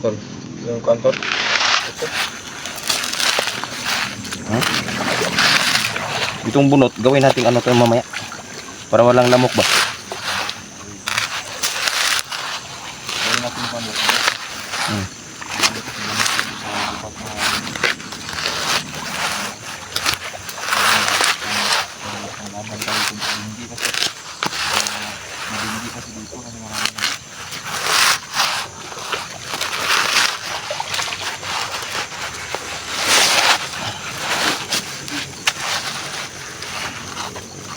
tol. Yung kantor. Ha? Itong bunot, gawin natin ano to mamaya. Para walang lamok ba? Gawin natin kantor.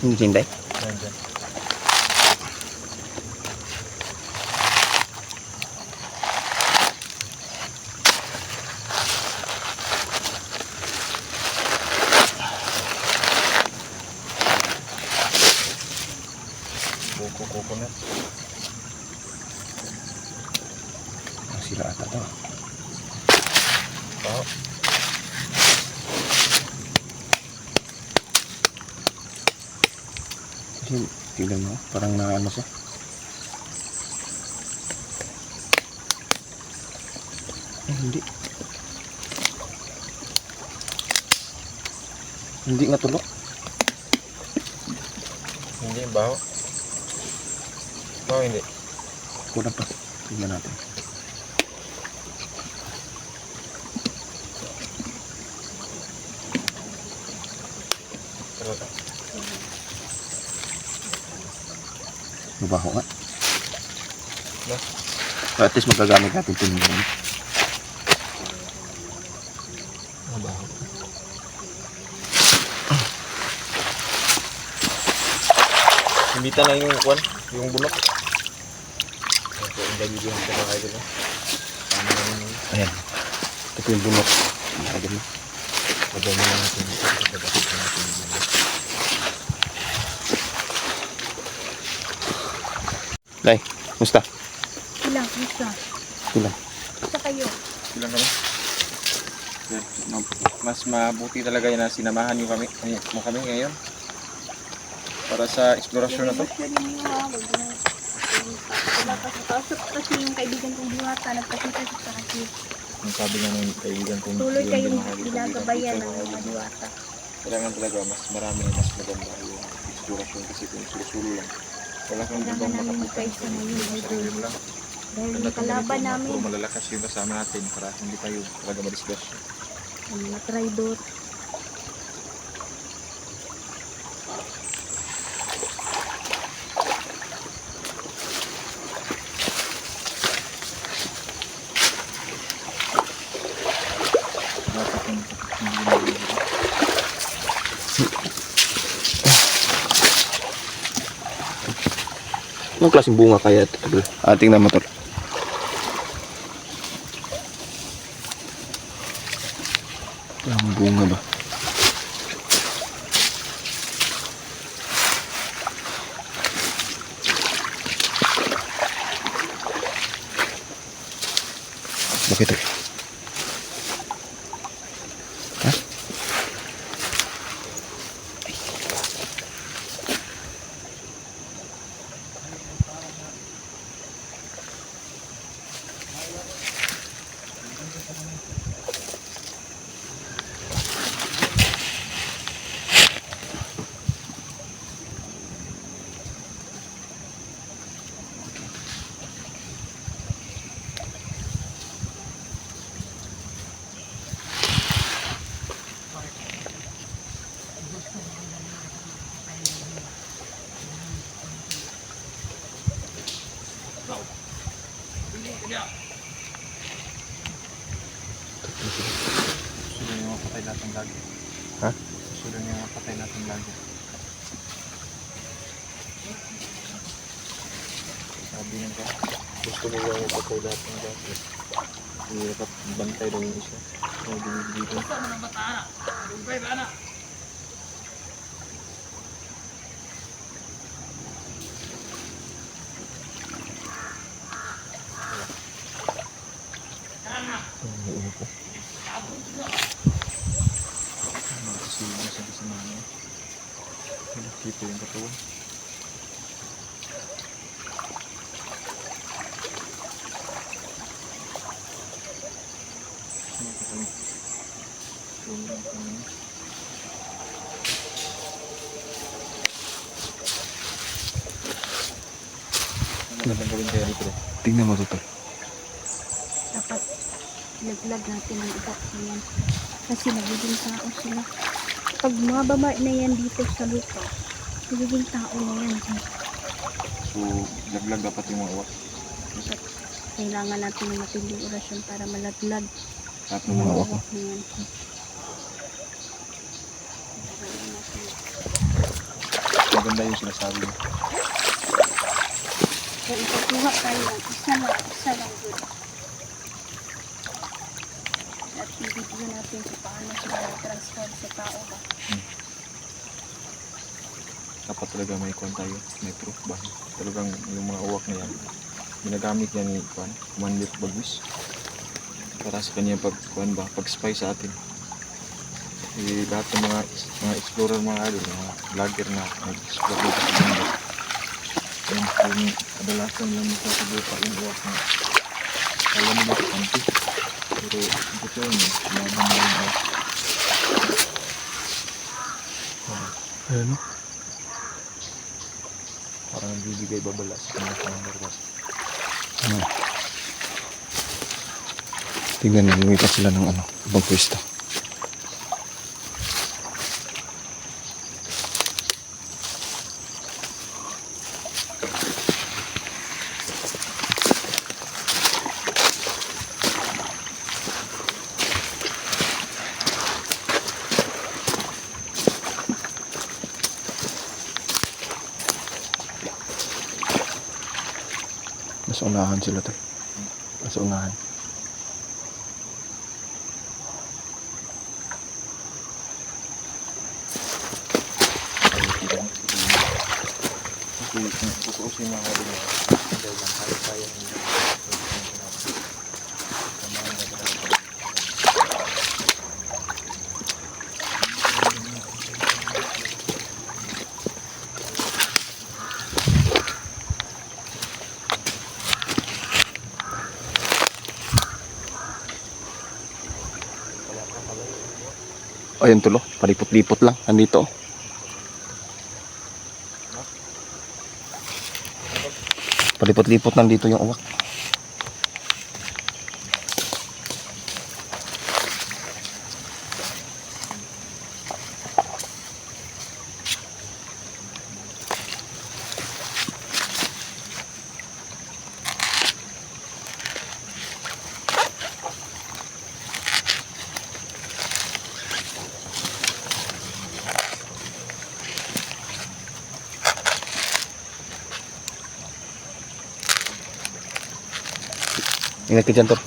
Hindi. Kuko na. Sila ata to. Oo. Tignan mo, parang naano siya. Hindi. Hindi nga tulok. Hindi, baho. Baho hindi. Kulang pa. Tignan natin. Talaga. Mabaho nga. No? At least magagamit natin ito ngayon. Mabaho. Imbitan lang yung kwan, yung bunok. Ito yung gagawin ko na kayo doon. Ayan. Ito po yung bunot. Ayan. Madami na natin. Lai, musta? Ilang, isa. Ilang. Isa kayo. Ilan kami? Mas mabuti talaga yun na sinamahan nyo kami ngayon. Para sa eksplorasyon na to. Kausap kasi yung kaibigan kong Diwata, nagpakita siya kasi Ang sabi nga ng kaibigan kong tuloy kayong Diwata, ginagabayan ng mga Diwata. kailangan talaga mas marami mas maganda yung eksplorasyon kasi kung sulo-sulo lang. Wala kang Kailangan ibang namin makapunta. mag-guide sa ngayon, Sarili mo lang. dahil Ganda yung kung kalaban ganito, namin, puro malalakas yung kasama natin para hindi tayo talaga madisgrasya. ang mga traidor. Dapat yung hindi nalilito. Anong klaseng bunga kaya ito? Tingnan mo tol. Ang bunga ba? Bakit ito? Ha? Susunod yung mapatay natin lagi. Ha? Susunod yung mapatay natin lagi. Sabi niya ka, gusto mo yung mapatay natin lagi. Hindi bantay daw yung isa. May binibigay ko. Makasilip sa kasama niya. Nakita yung katawan. Ang gawin kaya dito. Tingnan mo to, tol. Dapat laglag natin ang iba. Ayan. Kasi nagiging tao sila. Pag mga babae na yan dito sa lupa, nagiging tao na yan. So, laglag dapat yung mga uwak. Dapat kailangan natin ng matinding orasyon para malaglag Lahat ng yung mga mga uwak. uwak na yan. Maganda yung sinasabi mo. Kung ikukuha tayo ng isa lang good. At i-video natin kung paano sila na-transform sa tao ba. Dapat talaga may kuwan tayo. May proof ba? Talagang yung mga uwak na yan. Ginagamit yan ni Commander Bagus. Para sa kanya pag-spy sa atin. Lahat ng mga explorer, mga idol, mga vlogger na nag-explore dito sa mundo. Yung kadalasan lang sa subuka yung uwak na alam nila sa kanti. Pero ito ko yun, sinabi mo yung uwak. Ayan o. Parang nagbibigay babala sa kanya sa mga nervous. Ano? Tingnan mo, lumipat sila ng ibang pwesto. Nasa unahan sila tayo. Nasa unahan. Kasi susuusin mga idol na dahil lang kaya nila. Ayun tulo, palipot-lipot lang. Andito. Palipot-lipot lang dito yung uwak. Ingat ka dyan, Tol.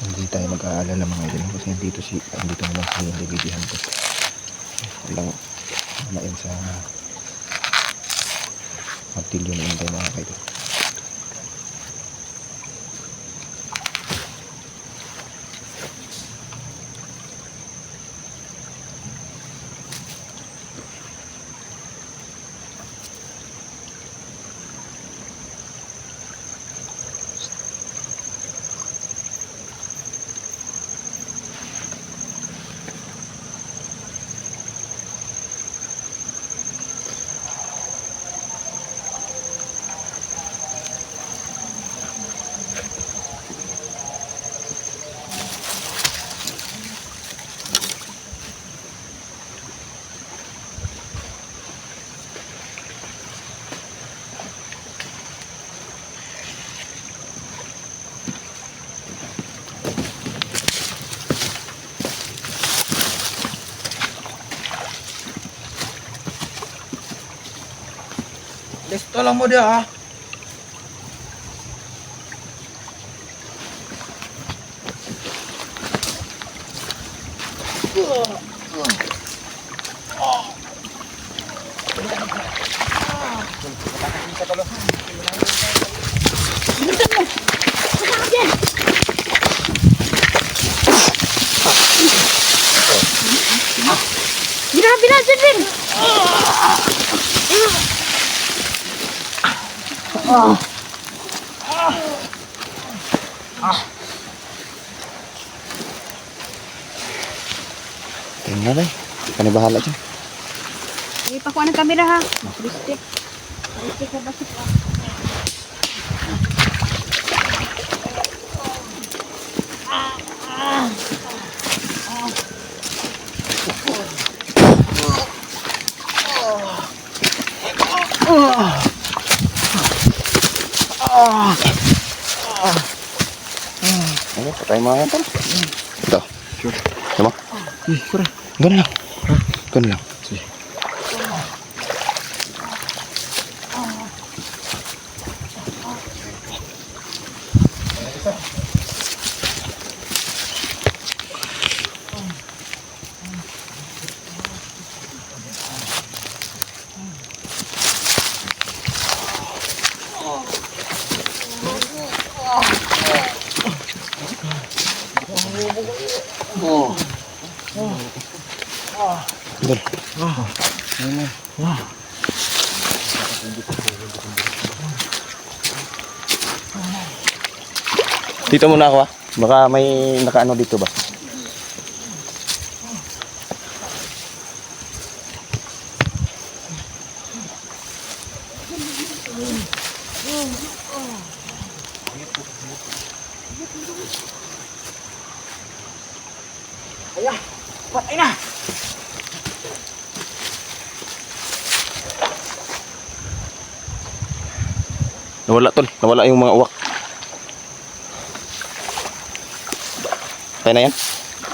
Hindi tayo mag-aalala mga idol kasi andito naman si Lady Hunter. Walang main sa martilyo na yun tayo mga idol. Listo lang mo dia ha. Grabe na, Jevin! Tingnan na. Kani bahala dyan. Ipakuha ng kamera ha. Bistik. Bistik ka basik ha. Ano, patay mga yan tol. Ito. Sure. Tama? Ganun lang. Ganun lang. Sige. Dol. Dito muna ako ha. Baka may nakaano dito ba? Patay na! Nawala tol. Nawala yung mga uwak. Patay na yan?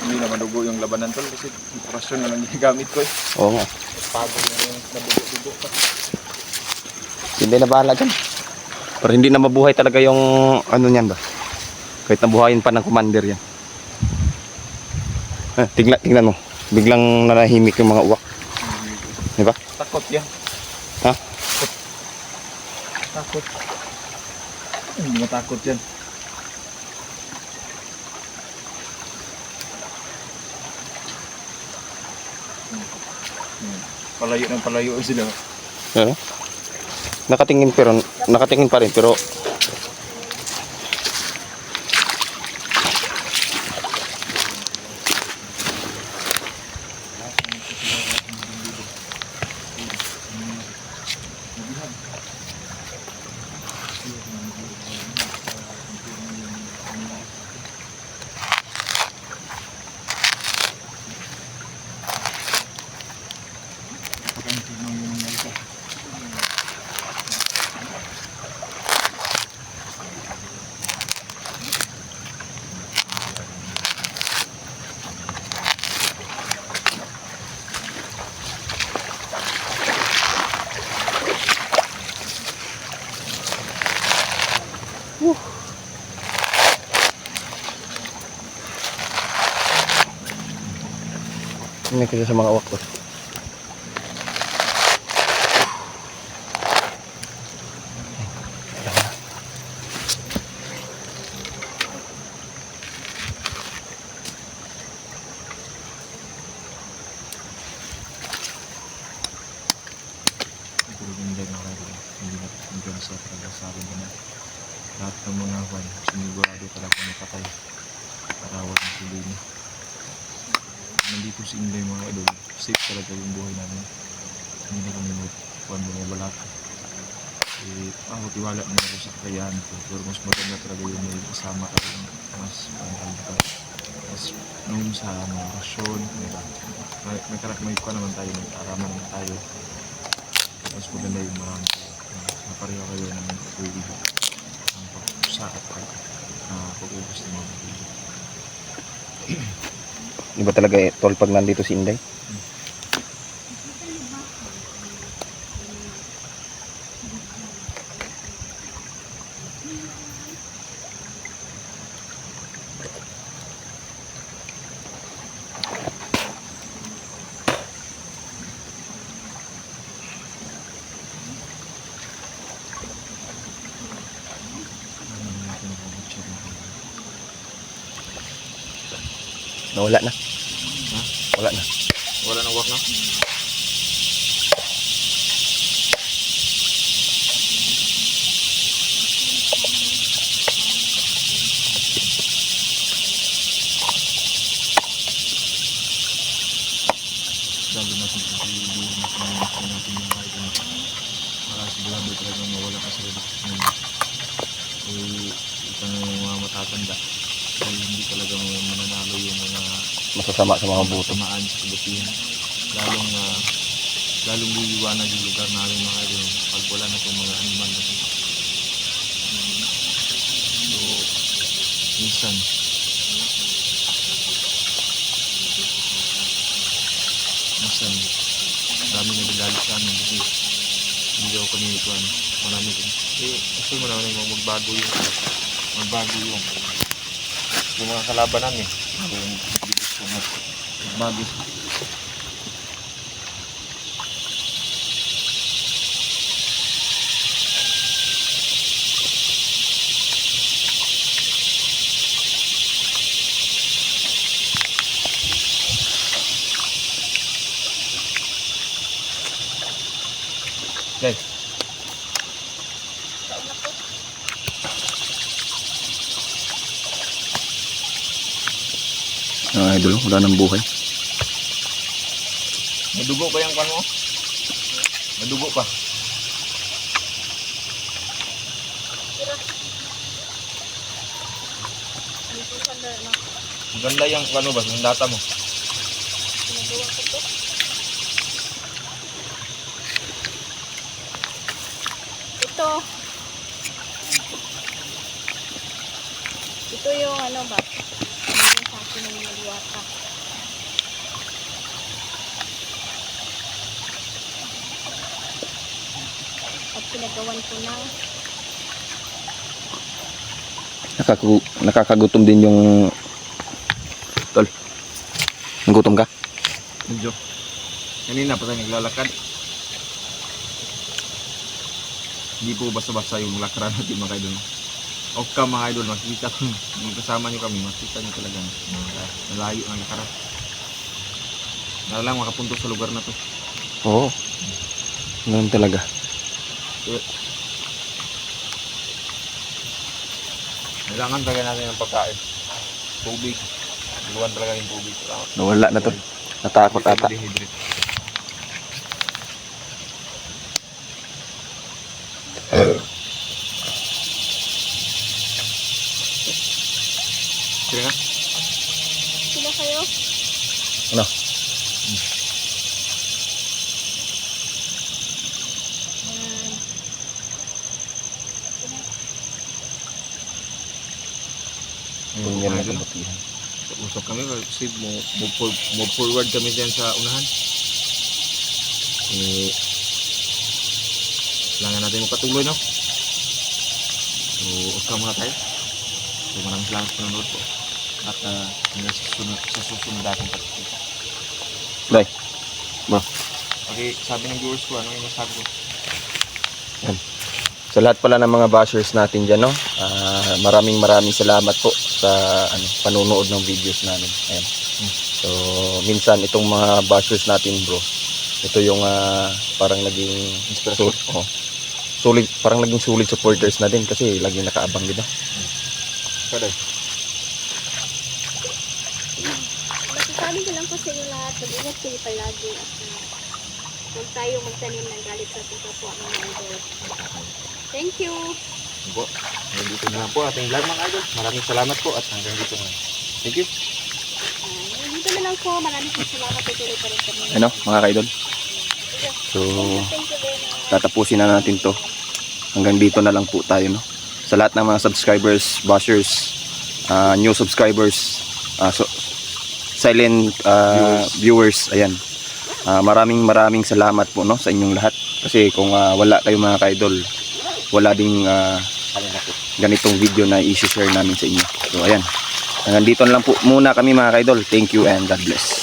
Hindi naman dugo yung labanan tol kasi operasyon na lang ginagamit ko eh. Oo nga. Pagod na yung nadugo-dugo pa. Hindi na bahala dyan. Pero hindi na mabuhay talaga yung ano niyan ba? Kahit nabuhayin pa ng commander yan. Tingnan mo. Biglang nanahimik yung mga uwak. Di ba? Takot yan. Ha? Takot. Hindi matakot yan. Palayo ng palayo sila. Ano? Nakatingin pa rin pero Ini kasi sa mga uwak ko. Lahat ng mga van, sinigurado talaga may patay. Karawat ng sili. Nandito si Inday mga idol, safe talaga yung buhay namin. Hindi na kami mga balata. Tiwala naman ako sa kakayahan ko. Pero mas maganda talaga yung may kasama ka rin. Mas mahal ka. Mas nung sa rasyon, may kuha naman tayo, may araman naman tayo. Mas maganda yung marami tayo. Napareho kayo ng pag-uwi. Ang pag-usa at pag-ubos ng mga pag-uwi. Di ba talaga tol pag nandito si Inday? Nawala na. Ha? Wala na. Wala nang work na? Lalo natin kasi hindi natin yung kahit ano. Para sigurado talaga mawala ka sa reduction. Ito na yung mga matatanda. Dahil hindi talaga mananalo yung mga Masasama sa mga buto. tamaan sa kabutihan. Lalong liliwanag yung lugar namin mga idol pag wala na itong mga animal na ito. So, minsan, marami nagagalit sa amin kasi hindi daw kami ikuan. Marami din. Gusto mo naman yung magbago yung mga kalaban namin. Yung magbago. Guys, Idol, wala nang buhay. madugo pa yung kan mo? Madugo pa. Ganda yung ano ba, yung data mo. Ito yung ano ba? Ano yung sa akin ng naliwata. At pinagawan ko na. Nakakagutom din yung tol. Nagutom ka? Medyo. Kanina pa tayo naglalakad. Hindi po basta-basta yung lakaran natin mga idol. O ka mga idol, makikita ko. Yung kasama nyo kami, makikita nyo talaga. Nalayo ang lakaran. Na lang makapunto sa lugar na to. Oo. Ganun talaga. Kailangan talaga natin ng pagkain. Tubig. Luwan talaga yung tubig. Nawala na to. Natakot ata. Dehydrate. Sige nga. Sila kayo? Ano? Yan ang kabutihan. Usap kami kasi move forward kami dyan sa unahan. Kailangan natin magpatuloy, no? So, uska muna tayo. So, maraming salamat sa panonood po. At sa susunod natin pagkikita. Day. Ma. Okay, sabi ng viewers ko, ano yung masabi ko? Sa lahat pala ng mga bashers natin dyan, no? Maraming salamat po sa panunood ng videos namin. Ayan. So, minsan itong mga bashers natin, bro, ito yung parang naging sulit, parang naging sulit supporters na din kasi laging nakaabang din. Kada. Masasabi ko lang po sa inyo lahat, mag-ingat kayo palagi at huwag tayo magtanim ng galit sa ating kapwa mga idol. Thank you! Po, dito na lang po ating vlog mga idol. Maraming salamat po at hanggang dito na. Thank you. Dito na lang po, maraming salamat. Tutuloy pa rin kami. Ano, mga kaidol? So, Thank you very much. tatapusin na natin to. Hanggang dito na lang po tayo, no? Sa lahat ng mga subscribers, bashers, new subscribers, silent viewers, ayan. Maraming salamat po, no, sa inyong lahat. Kasi kung wala kayo mga kaidol, wala ding ganitong video na i-share namin sa inyo. So ayan, hanggang dito na lang po muna kami mga kaidol. Thank you and God bless.